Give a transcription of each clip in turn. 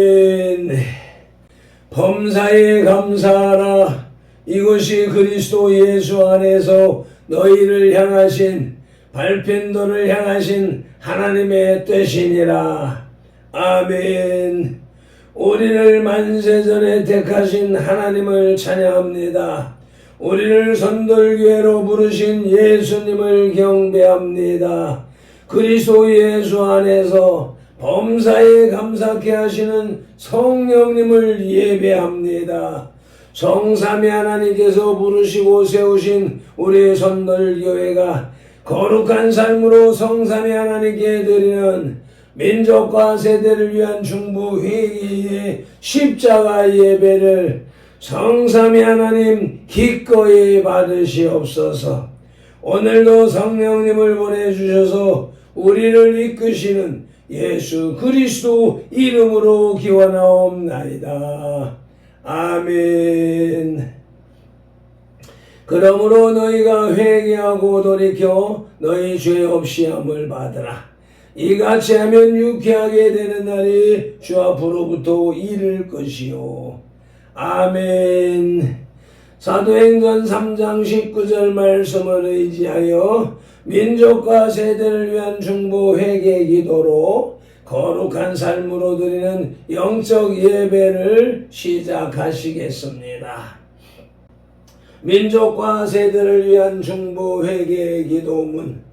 아멘. 범사에 감사하라. 이것이 그리스도 예수 안에서 너희를 향하신 발편도를 향하신 하나님의 뜻이니라. 아멘. 우리를 만세전에 택하신 하나님을 찬양합니다. 우리를 선돌교회로 부르신 예수님을 경배합니다. 그리스도 예수 안에서 범사에 감사케 하시는 성령님을 예배합니다. 성삼위 하나님께서 부르시고 세우신 우리 선돌교회가 거룩한 삶으로 성삼위 하나님께 드리는 민족과 세대를 위한 중보 회개의 십자가 예배를 성삼위 하나님 기꺼이 받으시옵소서. 오늘도 성령님을 보내주셔서 우리를 이끄시는 예수 그리스도 이름으로 기원하옵나이다. 아멘. 그러므로 너희가 회개하고 돌이켜 너희 죄 없이 함을 받으라. 이같이 하면 유쾌하게 되는 날이 주 앞으로부터 이를 것이요. 아멘. 사도행전 3장 19절 말씀을 의지하여 민족과 세대를 위한 중보 회개 기도로 거룩한 삶으로 드리는 영적 예배를 시작하시겠습니다. 민족과 세대를 위한 중보 회개 기도문.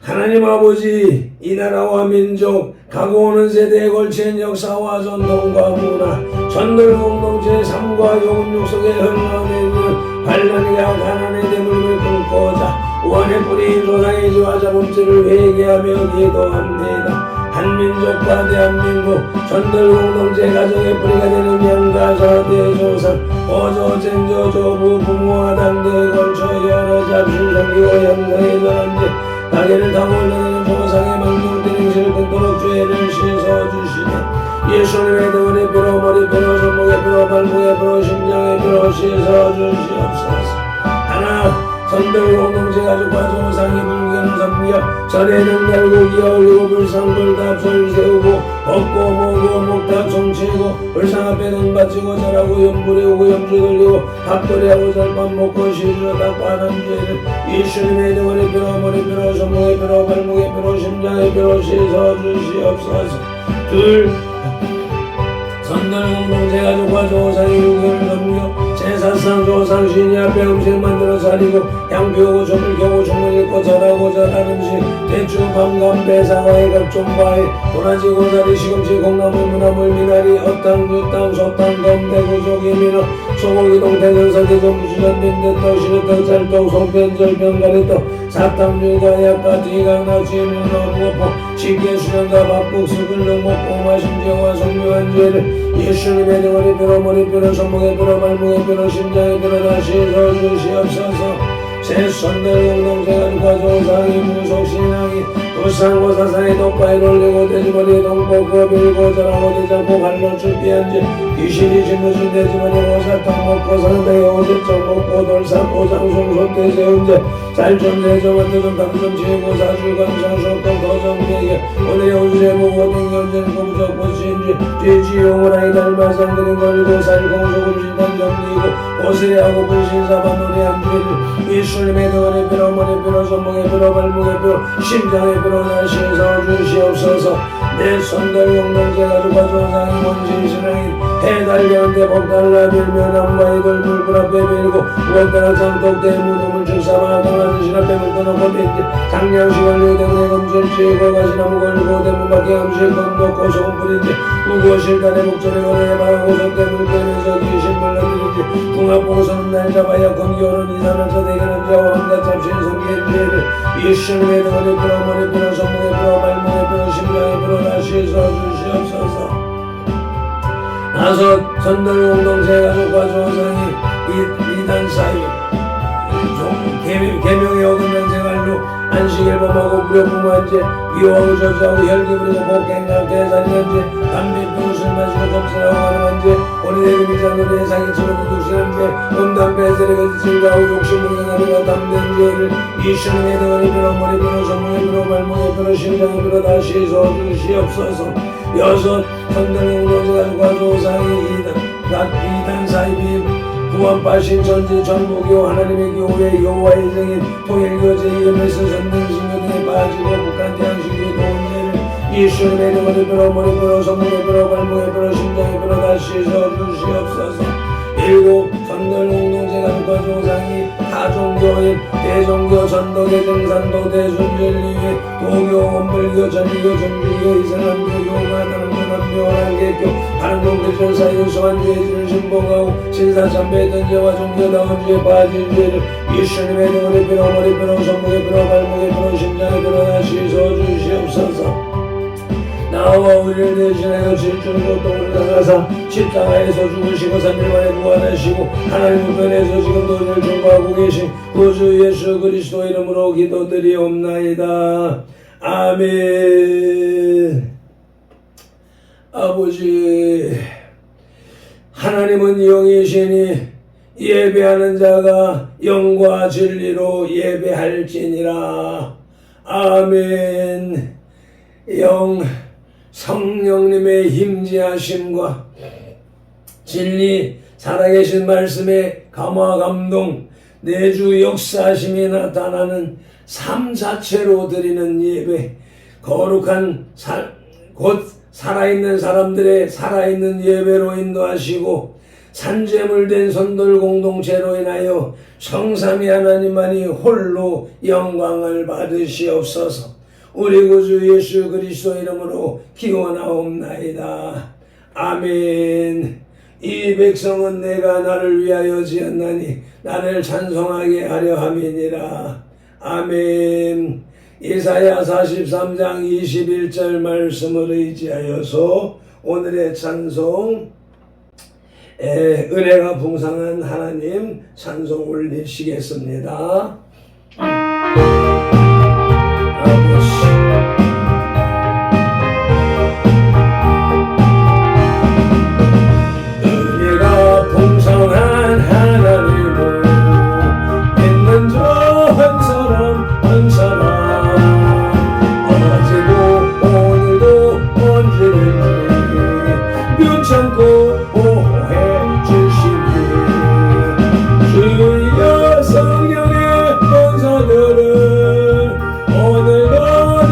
하나님 아버지, 이 나라와 민족, 가고 오는 세대에 걸친 역사와 전통과 문화, 전도 공동체의 삶과 요금 속에 흘러내리는 반란이가 가난의 대물림을 끊고자 원의 뿌리인 조상의 지와 자범죄를 회개하며 기도합니다. 한민족과 대한민국, 전도 공동체 가정의 뿌리가 되는 양가자 대조상, 어조쟁저 조부 부모와 당대에 걸쳐 여러 잡신 섬기고 형상의 전함제 가게를 타고 올라가는 조상의 망령된 행실을 끊도록 죄를 씻어주시네. 예수님의 등원의 피로 머리피로 손목의 피로 발목의 피로 심장의 피로 씻어주시옵소서. 하나 선별 공동체 가족과 조상의 불경 섬겨 전에는 결국 이어올리고 불상불답설 세우고 얻고 모으고 목탁 종치고 불상 앞에 돈 바치고 절하고 염불해오고 염주 돌리고 밥도리하고 절밥 먹고 시주로 닦아하는 죄를 예수님의 등원의 피로 머리피로 손목의 피로 발목의 피로 심장의 피로 씻어주시옵소서. 둘 선별 공동체 가족과 조상의 유교를 섬겨 제사상 조상 신이 앞에 음식 만들어 차리고 향 피우고 점을 켜고 종을 읽고 절하고 절한 음식 대추 밤감 배사과의 각종 과일 도라지 고사리 시금치 콩나물 무나물 미나리 어탕 유탕 소탕 검대구 조개 민어 소고기 동태 전사기 전부주전 빈대떡 시루떡 쌀떡 송편절 병가리떡 사탕 유가 약과 뒤강 낙지 문어 무어포 식혜 수련과 밥국수 끓는 먹고 마신 죄와 성묘한 죄를 예수님의 등원의 피로 머리피로 손목의 피로 발목의 피로 심장의 피로 다시 씻어주시옵소서. 새 선별 공동체가 조상이 무속신앙이 불상고 사상의 독바에 놀리고 돼지머리에 동포고 빌고 절하고 대장고 갈로 출피한 죄 귀신이 짓무진 돼지머리에 오사탕 먹고 상당히 오실적 먹고 돌사고 장송 손대 세운 죄 쌀좀 내좀 어떤 당좀 지고 사주관 상속동 도정대계 오늘의 우주에 보고 등견전 공적 보신죄 죄지용을 아이 닮아상들인 걸고 살공소금 신단 정리고 오스레하고 불신사반 노래한 죄를 예수님의 등원의 피로 머리피로 손목의 피로 발목의 피로 심장의 피로 다시 씻어주시옵소서. 내 선별 공동체 가족과 조상이 원신신앙인 해달려한테 복달라 빌며 남과 이들 불불 앞에 빌고 무엇따라 장독대 무덤을 축사마 강한 신 앞에 물떠놓고 빈지 장량식을 유대문에 검술치고 가시나무 걸고 대문 밖에 음식 건놓고 소금 뿌린지 무고실단에 목전에 걸어내 바라고 손대물 빼면서 귀신 물러들인지 궁합보고서는 날 잡아야 건기오는 이산한서 대견한 자와 한가 잡신 성기의 죄를 예수님의 등원의 피로 머리피로 손목의 피로 발목의 피로 심장의 피로 다시 씻어주시옵소서. 다섯 선들 공동체 가족과 조상이 이단 사이 계명에 어긋난 생활로 안식일 범하고 무료부모한 죄 미워하고 저주하고 혈기 부리고 복갱각 대살인한 죄 담배 피우고 술 마시고 접신하고 가늠한 죄 우리의 금이자들의 사기처럼 독신한 배 음담 배설의 거짓을가하고 욕심으로 나비가 담된 죄를 이신의 등을 빌어 머리 빌어 손목에 빌어 발목에 빌어 심장에 빌어 다시 서주시옵소서. 여섯 천들공동체가 조상이 이단 사입인 구원파신 전지 전부교 하나님의 교회 여호와의 증인 통일교 제2의 선생신교 등에 빠지고 북한 태양신교 도원제를 이슈의 등을 빌어 머리 빌어 손목에 빌어 발목에 빌어 심장에 빌어 다시 서주시옵소서. 일곱 전들 공동체가 국가 조상이 타종교인 대종교 전도계 등산도 대순진리회 도교 원불교 전리교 전주교 이슬람교 요가단교 남교 한계교 한국 크리스천 사이의 소환 죄지를 신봉하고 신사참배 던제와 종교다운 죄 빠진 죄를 예수님의 등을 빌어 머리 빌어 손목에 빌어 발목에 빌어 심장에 빌어 다시 서주시옵소서. 나와 우리를 대신하여 질주는 고통을 당하사 십자가에서 죽으시고 3일 만에 부활하시고 하나님 우편에서 지금도 우리를 중보하고 계신 구주 예수 그리스도 이름으로 기도드리옵나이다. 아멘. 아버지, 하나님은 영이시니 예배하는 자가 영과 진리로 예배할지니라. 아멘. 성령님의 힘지하심과 진리 살아계신 말씀의 감화 감동 내주 역사하심이 나타나는 삶 자체로 드리는 예배, 거룩한 곧 살아있는 사람들의 살아있는 예배로 인도하시고 산재물 된 선돌 공동체로 인하여 성삼위 하나님만이 홀로 영광을 받으시옵소서. 우리 구주 예수 그리스도 이름으로 기원하옵나이다. 아멘. 이 백성은 내가 나를 위하여 지었나니 나를 찬송하게 하려 함이니라. 아멘. 이사야 43장 21절 말씀을 의지하여서 오늘의 찬송 은혜가 풍성한 하나님 찬송 올리시겠습니다. 은혜가 풍성한 하나님을 믿는 저 한 사람 어제도 오늘도 언제든지 변찮고 보호해 주시니 주여 성령의 권사들을 오늘도 내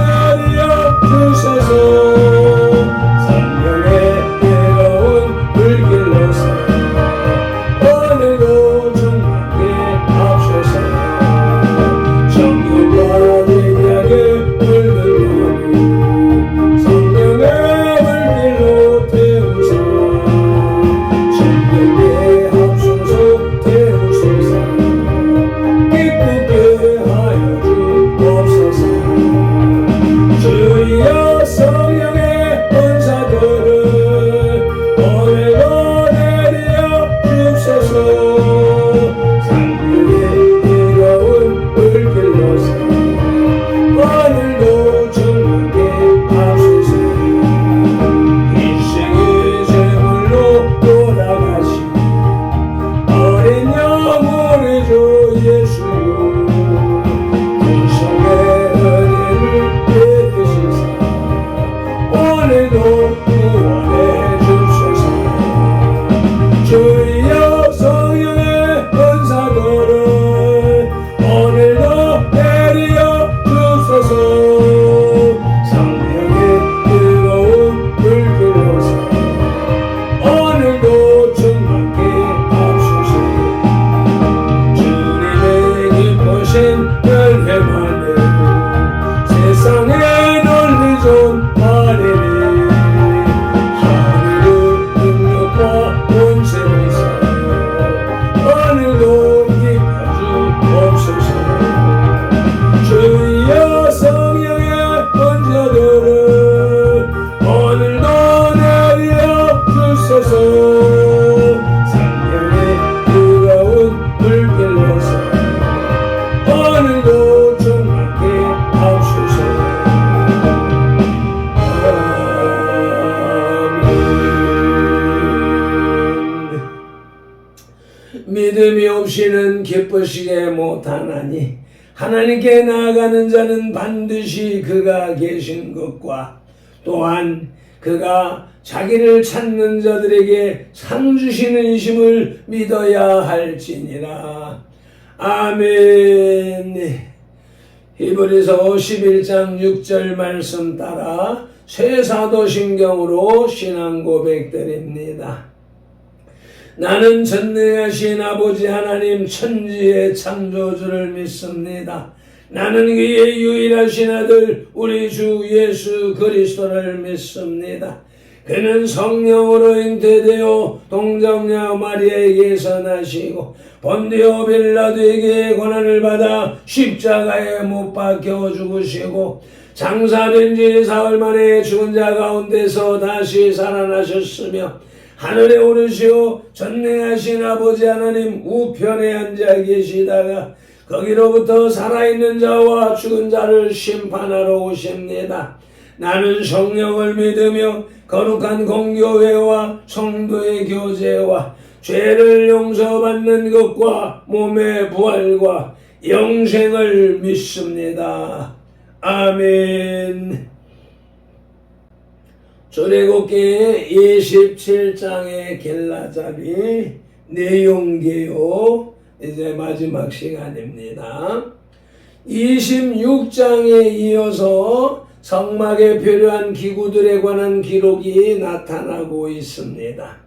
믿음이 없이는 기쁘시게 못하나니 하나님께 나아가는 자는 반드시 그가 계신 것과 또한 그가 자기를 찾는 자들에게 상 주시는 이심을 믿어야 할지니라. 아멘. 히브리서 11장 6절 말씀 따라 새 사도신경으로 신앙 고백드립니다. 나는 전능하신 아버지 하나님 천지의 창조주를 믿습니다. 나는 그의 유일하신 아들 우리 주 예수 그리스도를 믿습니다. 그는 성령으로 잉태되어 동정녀 마리아에게서 나시고 본디오 빌라도에게 고난을 받아 십자가에 못 박혀 죽으시고 장사된 지 사흘 만에 죽은 자 가운데서 다시 살아나셨으며 하늘에 오르시어 전능하신 아버지 하나님 우편에 앉아 계시다가 거기로부터 살아있는 자와 죽은 자를 심판하러 오십니다. 나는 성령을 믿으며 거룩한 공교회와 성도의 교제와 죄를 용서받는 것과 몸의 부활과 영생을 믿습니다. 아멘. 출애굽기 27장의 길라잡이 내용계요. 이제 마지막 시간입니다. 26장에 이어서 성막에 필요한 기구들에 관한 기록이 나타나고 있습니다.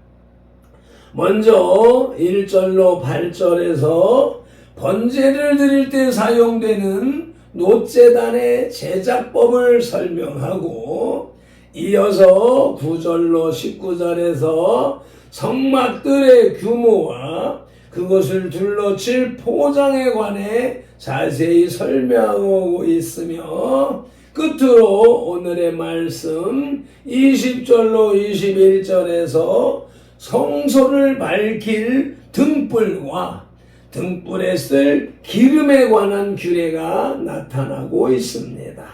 먼저 1절로 8절에서 번제를 드릴 때 사용되는 놋제단의 제작법을 설명하고 이어서 9절로 19절에서 성막들의 규모와 그것을 둘러칠 포장에 관해 자세히 설명하고 있으며 끝으로 오늘의 말씀 20절로 21절에서 성소를 밝힐 등불과 등불에 쓸 기름에 관한 규례가 나타나고 있습니다.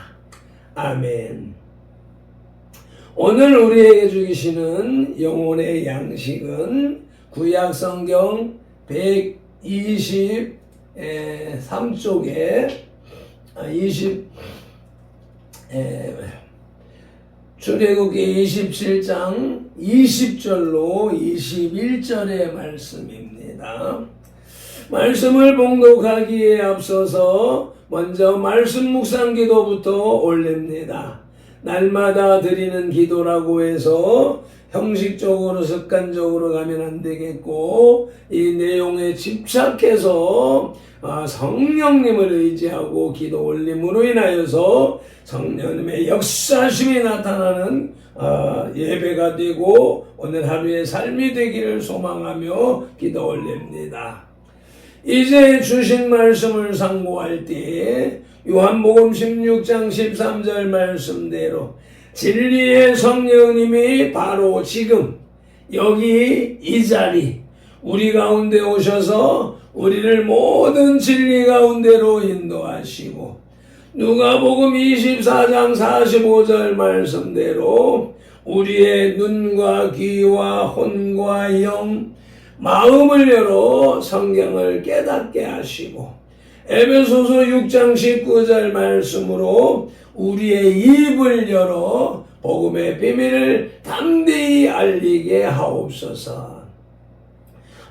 아멘. 오늘 우리에게 주시는 영혼의 양식은 구약성경 123쪽에 출애굽기 27장 20절로 21절의 말씀입니다. 말씀을 봉독하기에 앞서서 먼저 말씀 묵상 기도부터 올립니다. 날마다 드리는 기도라고 해서 형식적으로 습관적으로 가면 안 되겠고 이 내용에 집착해서 성령님을 의지하고 기도 올림으로 인하여서 성령님의 역사심이 나타나는 예배가 되고 오늘 하루의 삶이 되기를 소망하며 기도 올립니다. 이제 주신 말씀을 상고할 때에 요한복음 16장 13절 말씀대로 진리의 성령님이 바로 지금 여기 이 자리 우리 가운데 오셔서 우리를 모든 진리 가운데로 인도하시고 누가복음 24장 45절 말씀대로 우리의 눈과 귀와 혼과 영 마음을 열어 성경을 깨닫게 하시고 에베소서 6장 19절 말씀으로 우리의 입을 열어 복음의 비밀을 담대히 알리게 하옵소서.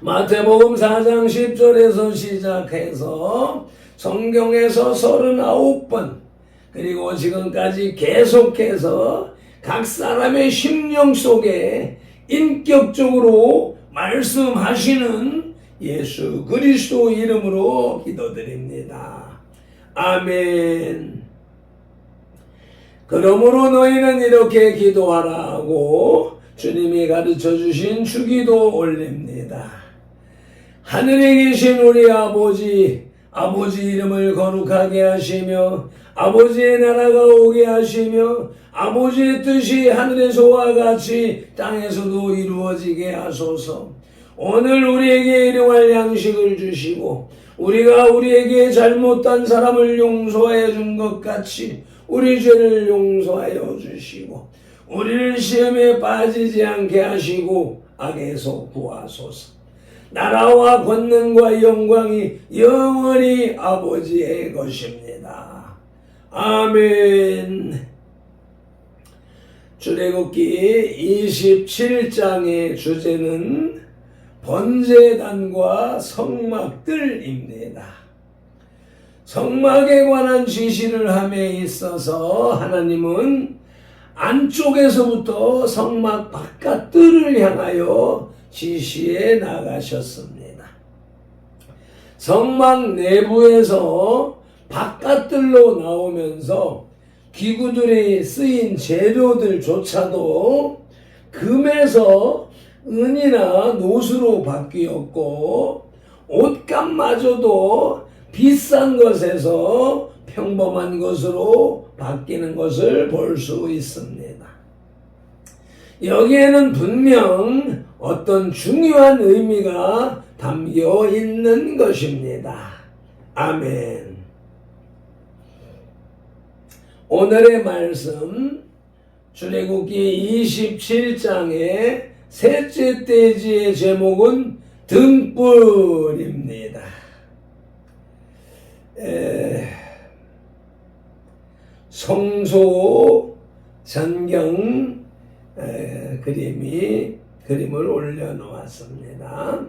마태복음 4장 10절에서 시작해서 성경에서 39번 그리고 지금까지 계속해서 각 사람의 심령 속에 인격적으로 말씀하시는 예수 그리스도 이름으로 기도드립니다. 아멘. 그러므로 너희는 이렇게 기도하라고 주님이 가르쳐 주신 주기도 올립니다. 하늘에 계신 우리 아버지 이름을 거룩하게 하시며 아버지의 나라가 오게 하시며 아버지의 뜻이 하늘에서와 같이 땅에서도 이루어지게 하소서. 오늘 우리에게 일용할 양식을 주시고 우리가 우리에게 잘못한 사람을 용서해 준 것 같이 우리 죄를 용서하여 주시고 우리를 시험에 빠지지 않게 하시고 악에서 구하소서. 나라와 권능과 영광이 영원히 아버지의 것입니다. 아멘. 출애굽기 27장의 주제는 번제단과 성막들입니다. 성막에 관한 지시를 함에 있어서 하나님은 안쪽에서부터 성막 바깥들을 향하여 지시해 나가셨습니다. 성막 내부에서 바깥들로 나오면서 기구들이 쓰인 재료들조차도 금에서 은이나 노수로 바뀌었고 옷값마저도 비싼 것에서 평범한 것으로 바뀌는 것을 볼 수 있습니다. 여기에는 분명 어떤 중요한 의미가 담겨 있는 것입니다. 아멘. 오늘의 말씀 출애굽기 27장의 셋째 돼지의 제목은 등불입니다. 성소 전경 그림을 올려놓았습니다.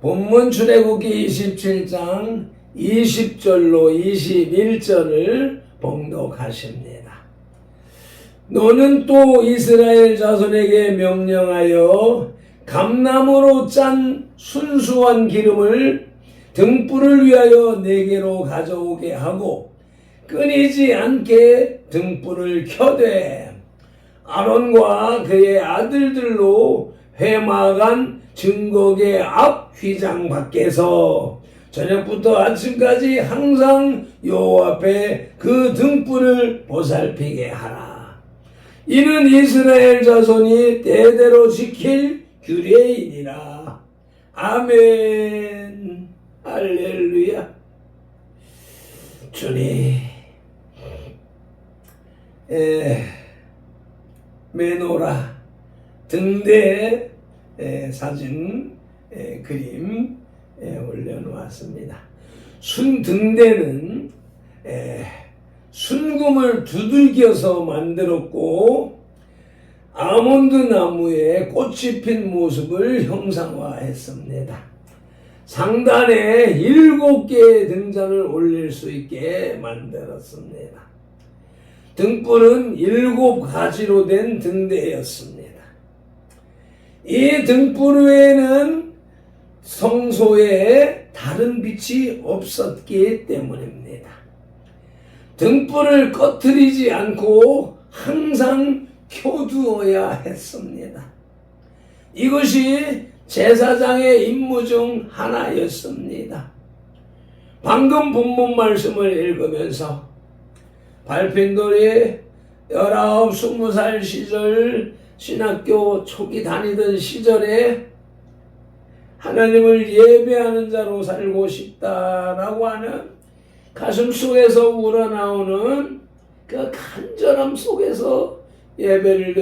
본문 출애굽기 27장 20절로 21절을 봉독하십니다. 너는 또 이스라엘 자손에게 명령하여 감나무로 짠 순수한 기름을 등불을 위하여 내게로 가져오게 하고 끊이지 않게 등불을 켜되 아론과 그의 아들들로 회막한 증거계 앞 휘장 밖에서 저녁부터 아침까지 항상 여호와 앞에 그 등불을 보살피게 하라. 이는 이스라엘 자손이 대대로 지킬 규례이니라. 아멘. 할렐루야. 주님, 메노라 등대 사진 그림 올려놓았습니다. 등대는 순금을 두들겨서 만들었고 아몬드 나무에 꽃이 핀 모습을 형상화했습니다. 상단에 7개의 등잔을 올릴 수 있게 만들었습니다. 등불은 7가지로 된 등대였습니다. 이 등불 외에는 성소에 다른 빛이 없었기 때문입니다. 등불을 꺼트리지 않고 항상 켜두어야 했습니다. 이것이 제사장의 임무 중 하나였습니다. 방금 본문 말씀을 읽으면서 발핀돌이 19, 20살 시절 신학교 초기 다니던 시절에 하나님을 예배하는 자로 살고 싶다라고 하는 가슴 속에서 우러나오는 그 간절함 속에서 예배를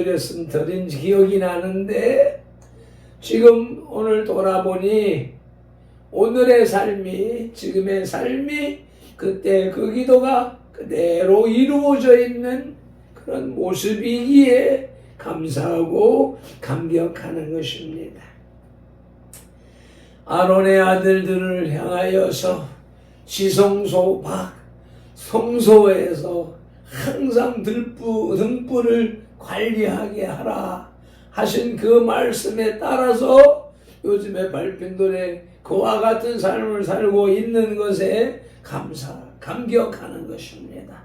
드린 기억이 나는데 지금 오늘 돌아보니 오늘의 삶이 지금의 삶이 그때 그 기도가 그대로 이루어져 있는 그런 모습이기에 감사하고 감격하는 것입니다. 아론의 아들들을 향하여서 지성소 밖 성소에서 항상 등불을 관리하게 하라 하신 그 말씀에 따라서 요즘에 발핀돌에 그와 같은 삶을 살고 있는 것에 감격하는 것입니다.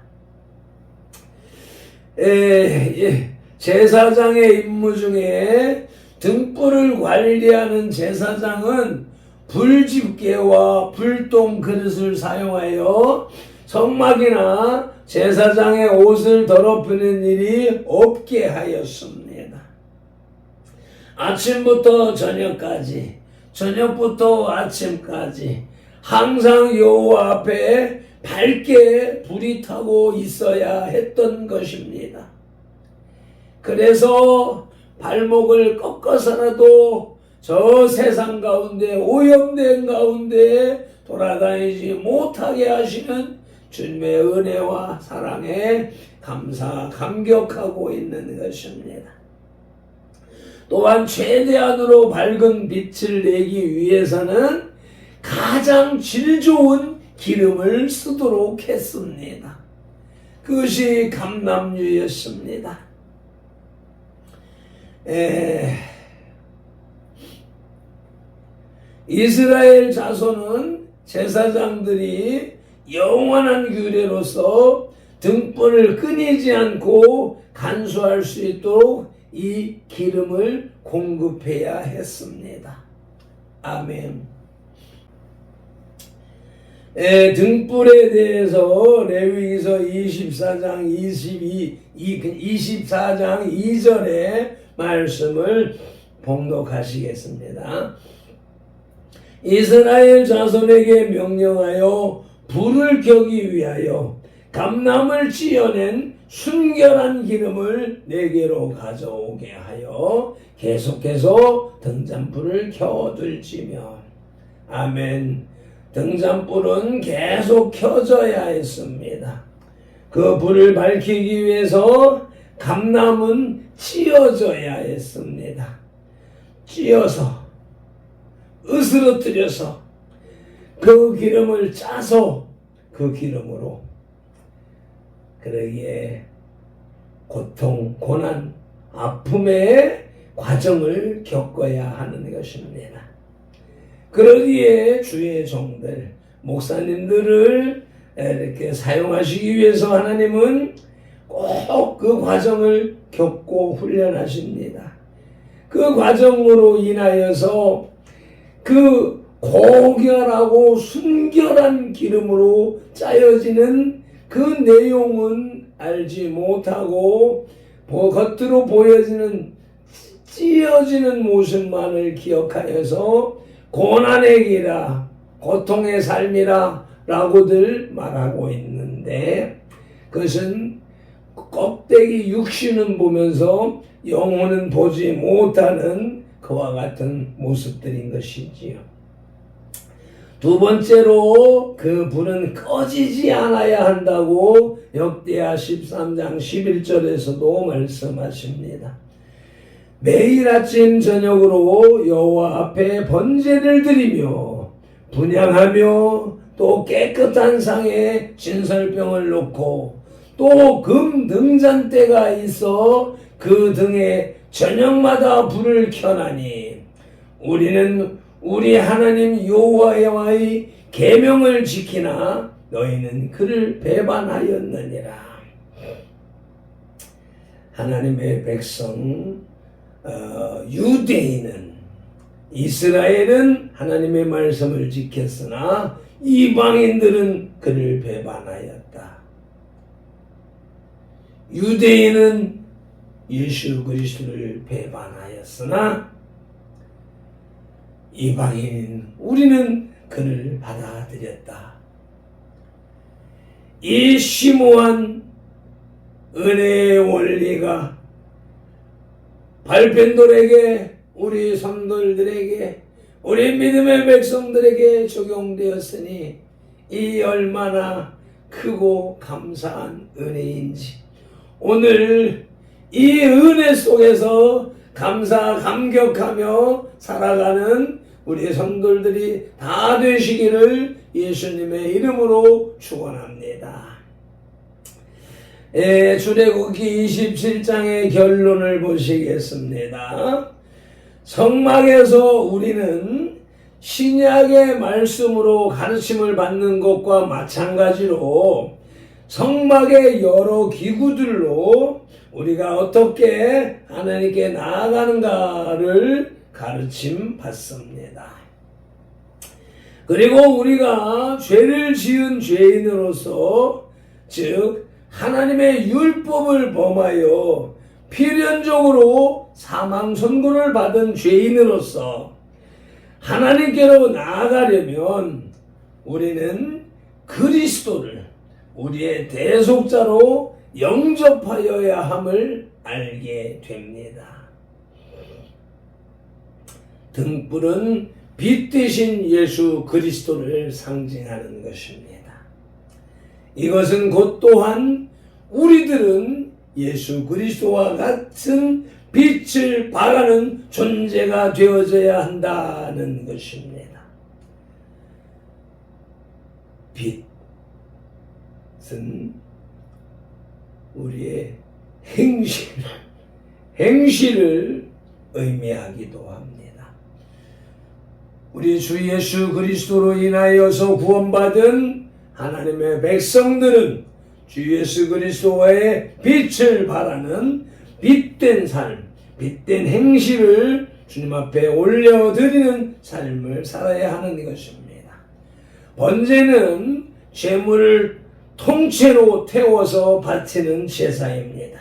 제사장의 임무 중에 등불을 관리하는 제사장은 불집게와 불똥 그릇을 사용하여 성막이나 제사장의 옷을 더럽히는 일이 없게 하였습니다. 아침부터 저녁까지, 저녁부터 아침까지 항상 여호와 앞에 밝게 불이 타고 있어야 했던 것입니다. 그래서 발목을 꺾어서라도 저 세상 가운데 오염된 가운데 돌아다니지 못하게 하시는 주님의 은혜와 사랑에 감격하고 있는 것입니다. 또한 최대한으로 밝은 빛을 내기 위해서는 가장 질 좋은 기름을 쓰도록 했습니다. 그것이 감람유였습니다. 이스라엘 자손은 제사장들이 영원한 규례로서 등불을 끊이지 않고 간수할 수 있도록 이 기름을 공급해야 했습니다. 아멘. 등불에 대해서 레위기서 24장 2절의 말씀을 봉독하시겠습니다. 이스라엘 자손에게 명령하여 불을 켜기 위하여 감람을 찌어낸 순결한 기름을 내게로 가져오게 하여 계속해서 등잔불을 켜둘지며. 아멘. 등잔불은 계속 켜져야 했습니다. 그 불을 밝히기 위해서 감람은 찌어져야 했습니다. 찌어서 으스러뜨려서 그 기름을 짜서 그 기름으로 그러기에 고통, 고난, 아픔의 과정을 겪어야 하는 것입니다. 그러기에 주의 종들, 목사님들을 이렇게 사용하시기 위해서 하나님은 꼭 그 과정을 겪고 훈련하십니다. 그 과정으로 인하여서 그 고결하고 순결한 기름으로 짜여지는 그 내용은 알지 못하고 겉으로 보여지는 찌어지는 모습만을 기억하여서 고난의 길이라 고통의 삶이라 라고들 말하고 있는데, 그것은 껍데기 육신은 보면서 영혼은 보지 못하는 그와 같은 모습들인 것이지요. 두 번째로 그 불은 꺼지지 않아야 한다고 역대하 13장 11절에서도 말씀하십니다. 매일 아침 저녁으로 여호와 앞에 번제를 드리며 분향하며 또 깨끗한 상에 진설병을 놓고 또 금 등잔대가 있어 그 등에 저녁마다 불을 켜나니 우리는 우리 하나님 여호와의 계명을 지키나 너희는 그를 배반하였느니라. 하나님의 백성 유대인은, 이스라엘은 하나님의 말씀을 지켰으나 이방인들은 그를 배반하였다. 유대인은 예수 그리스도를 배반하였으나 이방인 우리는 그를 받아들였다. 이 심오한 은혜의 원리가 발편들에게, 우리 성도들에게, 우리 믿음의 백성들에게 적용되었으니 이 얼마나 크고 감사한 은혜인지 오늘 이 은혜 속에서 감격하며 살아가는 우리 성도들이 다 되시기를 예수님의 이름으로 축원합니다. 출애굽기 27장의 결론을 보시겠습니다. 성막에서 우리는 신약의 말씀으로 가르침을 받는 것과 마찬가지로 성막의 여러 기구들로 우리가 어떻게 하나님께 나아가는가를 가르침 받습니다. 그리고 우리가 죄를 지은 죄인으로서, 즉 하나님의 율법을 범하여 필연적으로 사망 선고를 받은 죄인으로서 하나님께로 나아가려면 우리는 그리스도를 우리의 대속자로 영접하여야 함을 알게 됩니다. 등불은 빛 대신 예수 그리스도를 상징하는 것입니다. 이것은 곧 또한 우리들은 예수 그리스도와 같은 빛을 발하는 존재가 되어져야 한다는 것입니다. 빛은 우리의 행실을 의미하기도 합니다. 우리 주 예수 그리스도로 인하여서 구원받은 하나님의 백성들은 주 예수 그리스도와의 빛을 바라는 빛된 삶, 빛된 행실을 주님 앞에 올려드리는 삶을 살아야 하는 것입니다. 번제는 제물을 통째로 태워서 바치는 제사입니다.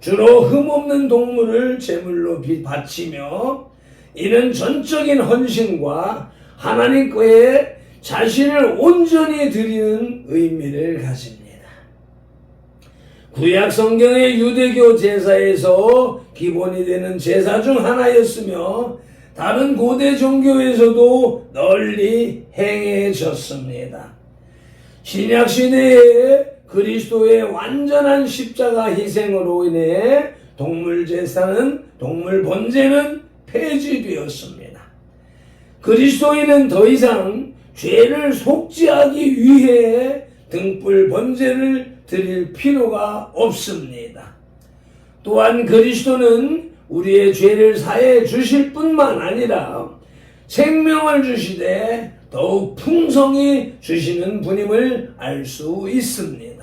주로 흠없는 동물을 제물로 바치며 이는 전적인 헌신과 하나님께 자신을 온전히 드리는 의미를 가집니다. 구약 성경의 유대교 제사에서 기본이 되는 제사 중 하나였으며 다른 고대 종교에서도 널리 행해졌습니다. 신약 시대에 그리스도의 완전한 십자가 희생으로 인해 동물 번제는 폐지되었습니다. 그리스도인은 더 이상 죄를 속죄하기 위해 등불 번제를 드릴 필요가 없습니다. 또한 그리스도는 우리의 죄를 사해 주실 뿐만 아니라 생명을 주시되 더욱 풍성히 주시는 분임을 알 수 있습니다.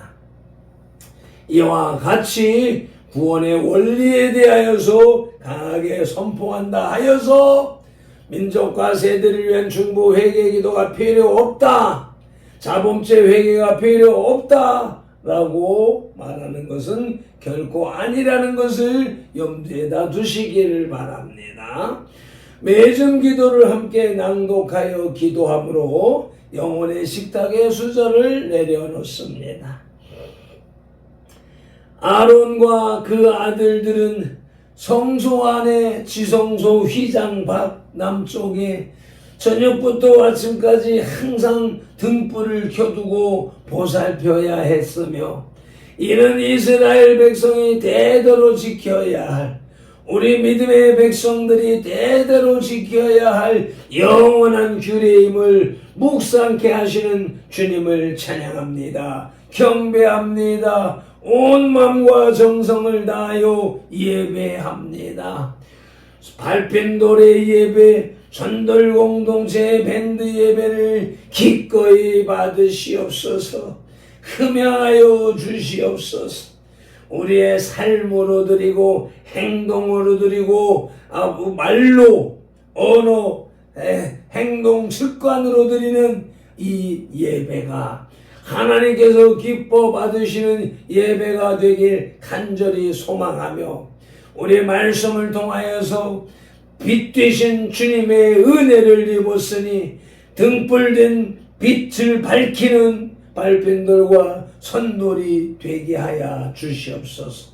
이와 같이 구원의 원리에 대하여서 강하게 선포한다 하여서 민족과 세대를 위한 중보 회개 기도가 필요 없다, 자범죄 회개가 필요 없다 라고 말하는 것은 결코 아니라는 것을 염두에다 두시기를 바랍니다. 매주 기도를 함께 낭독하여 기도함으로 영혼의 식탁에 수저를 내려놓습니다. 아론과 그 아들들은 성소 안에 지성소 휘장 밖 남쪽에 저녁부터 아침까지 항상 등불을 켜두고 보살펴야 했으며 이는 이스라엘 백성이 대대로 지켜야 할, 우리 믿음의 백성들이 대대로 지켜야 할 영원한 규례임을 묵상케 하시는 주님을 찬양합니다. 경배합니다. 온 마음과 정성을 다하여 예배합니다. 발펜 노래 예배, 전돌 공동체 밴드 예배를 기꺼이 받으시옵소서. 흠양하여 주시옵소서. 우리의 삶으로 드리고 행동으로 드리고 말로 언어 행동 습관으로 드리는 이 예배가 하나님께서 기뻐 받으시는 예배가 되길 간절히 소망하며 우리의 말씀을 통하여서 빛 되신 주님의 은혜를 입었으니 등불된 빛을 밝히는 발펜들과 선돌이 되게 하여 주시옵소서.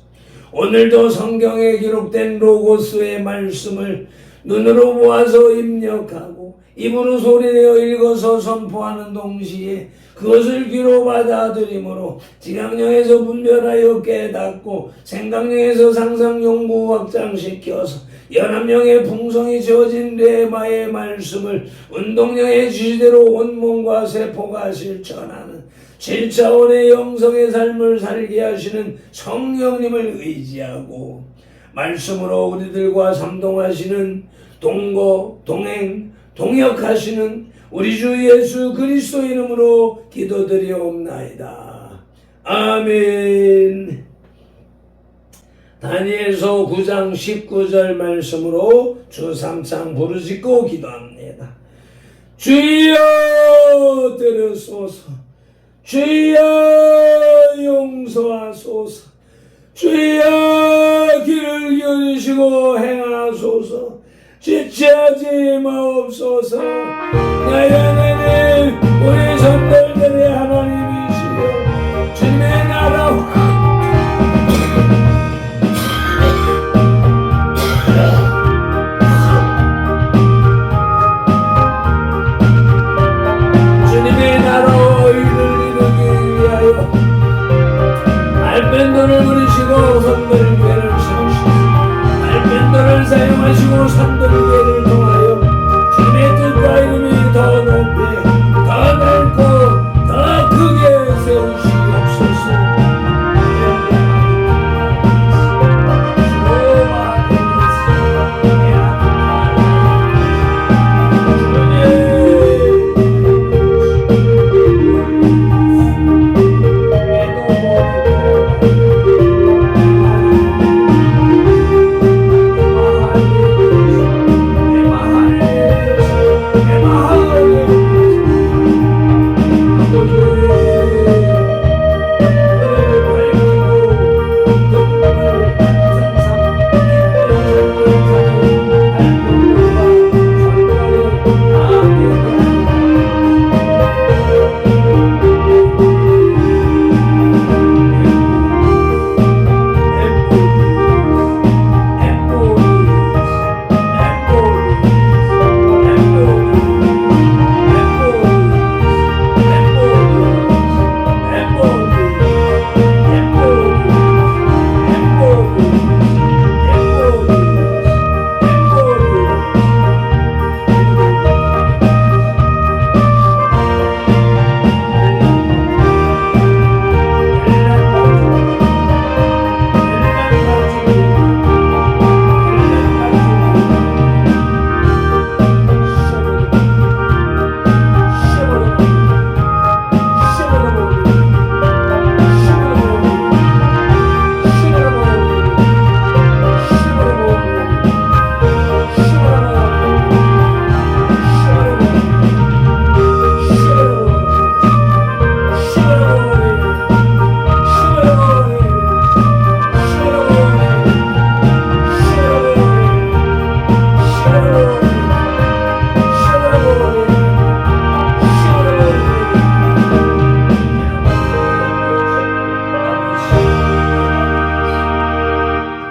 오늘도 성경에 기록된 로고스의 말씀을 눈으로 보아서 입력하고 입으로 소리내어 읽어서 선포하는 동시에 그것을 귀로 받아들이므로 지각령에서 분별하여 깨닫고 생각령에서 상상용부 확장시켜서 연합령의 풍성이 지어진 레마의 말씀을 운동령의 지시대로 온몸과 세포가 실천하는 7차원의 영성의 삶을 살게 하시는 성령님을 의지하고 말씀으로 우리들과 삼동하시는 동거, 동행, 동역하시는 우리 주 예수 그리스도 이름으로 기도드리옵나이다. 아멘. 다니엘서 9장 19절 말씀으로 주 3창 부르짖고 기도합니다. 주여 들으소서, 주여 용서하소서, 주여 귀를 기울이시고 행하소서. 지체하지 마옵소서. 나의 하나님, 우리 선들들의 하나님이시여 주님의 나라와 하시고 산들개를 통하여 주님의 뜻과 이름이 더 높이 더 넓고 더 크게 세우시옵소서.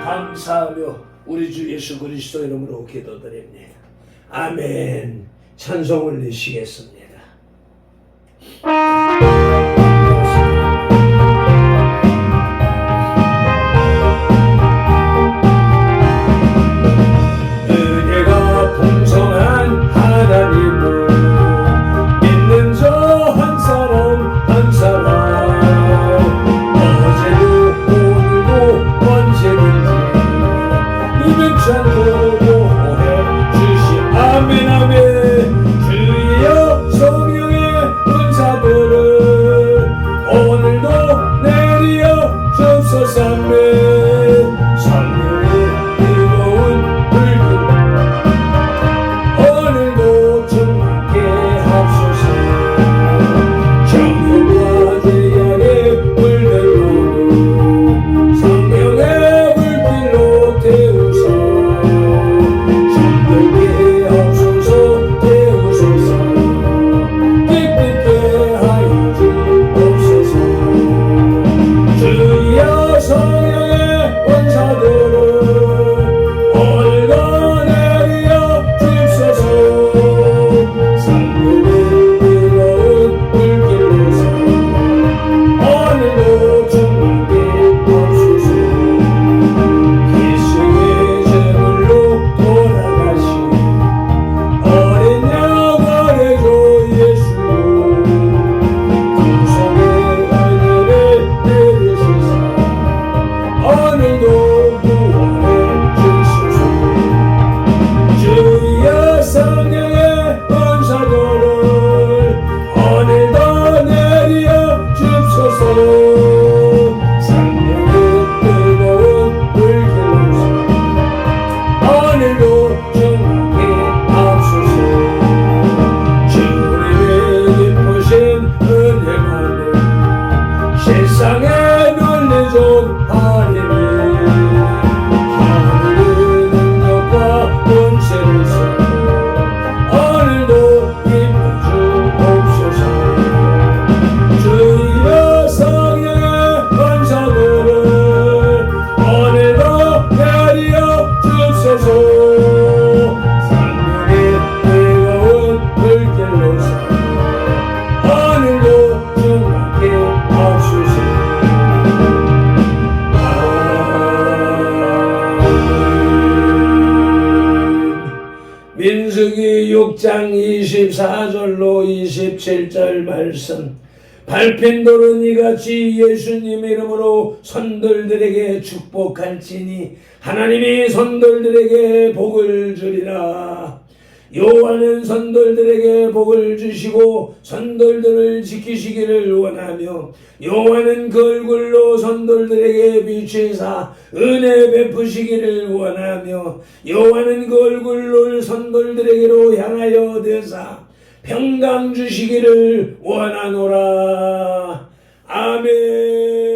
감사하며 우리 주 예수 그리스도 이름으로 기도드립니다. 아멘. 찬송 올리시겠습니다. 은혜가 풍성한 하나님을 믿는 저 한 사람 한 사람 어제도 오늘도 언제든지 이백찬도 보호해 주시. 아멘 아멘. 주여 성령의 은사들을 오늘도 내려 주옵소서. 아멘. 성령의 뜨거운 불길 오늘도 충만케 하소서. 정욕과 죄악의 물들로 성령의 불길로 태우소. 정결케 하옵소서. 태우소서. 기쁘게 하여 주옵소서. 주여 성령의 원사들을 오늘도 내려 주옵소서. 성령의 뜨거운 불길로서 오늘도 충만케 하옵소서. 기승의 제물로 돌아가신 어린 양 어레조 예수요 구속의 은혜를 내리시사 오늘도 구원해 주소서. 주여 성령의 은사들을 오늘도 내려 주옵소서. 성령의 뜨거운 불길로서 오늘도 충만케 하옵소서. 주님의 기쁘신 은혜만을 세상에 놀리던 하나님이 하늘의 능력과 권세로서 오늘도 기뻐 주옵소서. 주여 성령의 권사들을 오늘도 내려 주옵소서. 민수기 6장 24절로 27절 말씀. 밟힌 돌은 이같이 예수님 이름으로 선돌들에게 축복할지니 하나님이 선돌들에게 복을 주리라. 여호와는 선돌들에게 복을 주시고 선돌들을 지키시기를 원하며 여호와는 그 얼굴로 선돌들에게 비추사 은혜 베푸시기를 원하며 여호와는 그 얼굴로 선돌들에게로 향하여 되사 평강 주시기를 원하노라. 아멘.